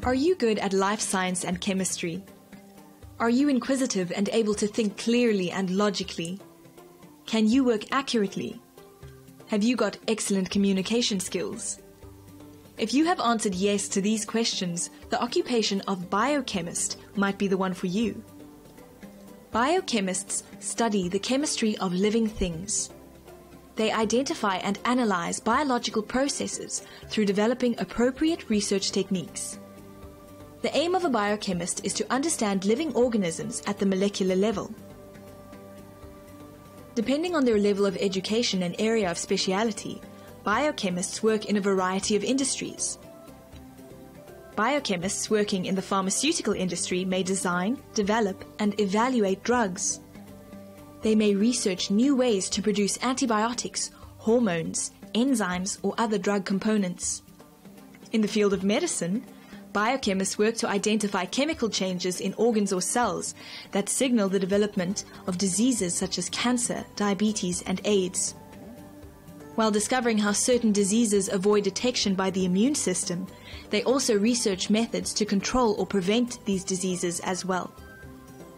Are you good at life science and chemistry? Are you inquisitive and able to think clearly and logically? Can you work accurately? Have you got excellent communication skills? If you have answered yes to these questions, the occupation of biochemist might be the one for you. Biochemists study the chemistry of living things. They identify and analyze biological processes through developing appropriate research techniques. The aim of a biochemist is to understand living organisms at the molecular level. Depending on their level of education and area of speciality, biochemists work in a variety of industries. Biochemists working in the pharmaceutical industry may design, develop, and evaluate drugs. They may research new ways to produce antibiotics, hormones, enzymes, or other drug components. In the field of medicine, biochemists work to identify chemical changes in organs or cells that signal the development of diseases such as cancer, diabetes, and AIDS. While discovering how certain diseases avoid detection by the immune system, they also research methods to control or prevent these diseases as well.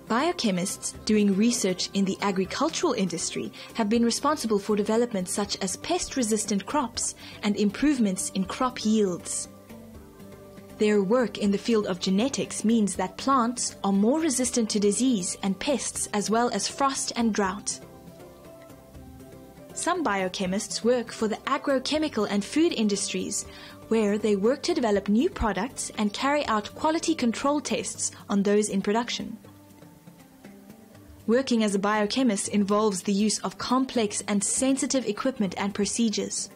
Biochemists doing research in the agricultural industry have been responsible for developments such as pest-resistant crops and improvements in crop yields. Their work in the field of genetics means that plants are more resistant to disease and pests as well as frost and drought. Some biochemists work for the agrochemical and food industries, where they work to develop new products and carry out quality control tests on those in production. Working as a biochemist involves the use of complex and sensitive equipment and procedures.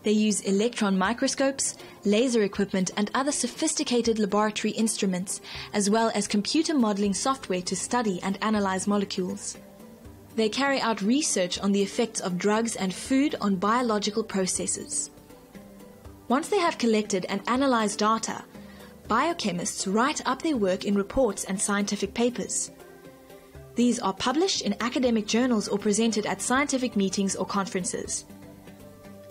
They use electron microscopes, laser equipment, and other sophisticated laboratory instruments, as well as computer modeling software to study and analyze molecules. They carry out research on the effects of drugs and food on biological processes. Once they have collected and analyzed data, biochemists write up their work in reports and scientific papers. These are published in academic journals or presented at scientific meetings or conferences.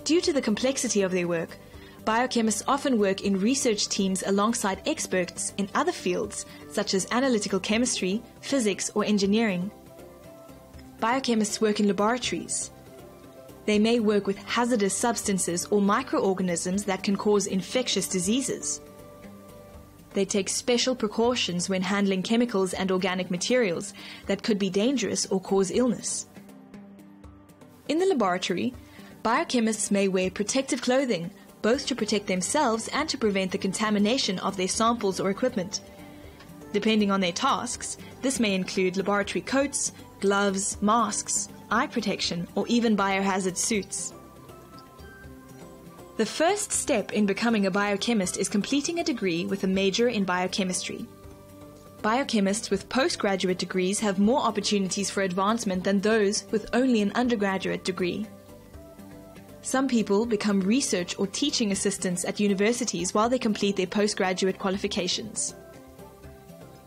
Due to the complexity of their work, biochemists often work in research teams alongside experts in other fields, such as analytical chemistry, physics, or engineering. Biochemists work in laboratories. They may work with hazardous substances or microorganisms that can cause infectious diseases. They take special precautions when handling chemicals and organic materials that could be dangerous or cause illness. In the laboratory, biochemists may wear protective clothing, both to protect themselves and to prevent the contamination of their samples or equipment. Depending on their tasks, this may include laboratory coats, gloves, masks, eye protection, or even biohazard suits. The first step in becoming a biochemist is completing a degree with a major in biochemistry. Biochemists with postgraduate degrees have more opportunities for advancement than those with only an undergraduate degree. Some people become research or teaching assistants at universities while they complete their postgraduate qualifications.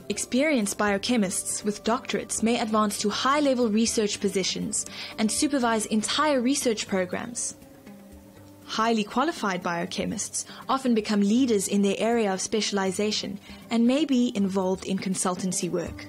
Experienced biochemists with doctorates may advance to high-level research positions and supervise entire research programs. Highly qualified biochemists often become leaders in their area of specialization and may be involved in consultancy work.